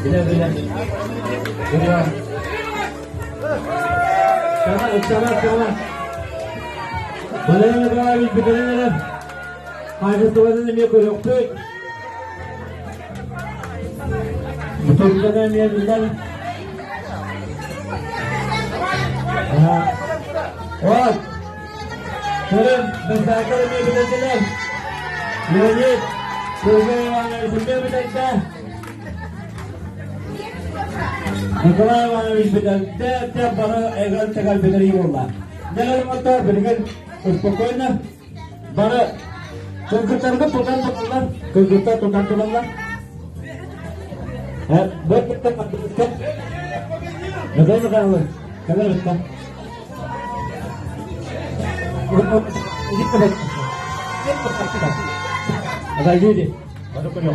Bile. Geliyor. Tamam. Balaya kadar bir gidelim. Haydi tuvalete niye koyuyor? Bu toplardan niye bizden? Oğlum. Körüm, mesafeli niye bileseler? Yönet, sözleri bana düşünmüyor mu tekrar? Nikolay bana düşünmüyor. Te bana evvel tekrar bedireyim onlar. Neler motor biriken uspokojno. Bana kırgıtlarını tutanlar. Buat kita patutkan. Neden mi kalır? Kalır mı? Ini ada jadi, baru kau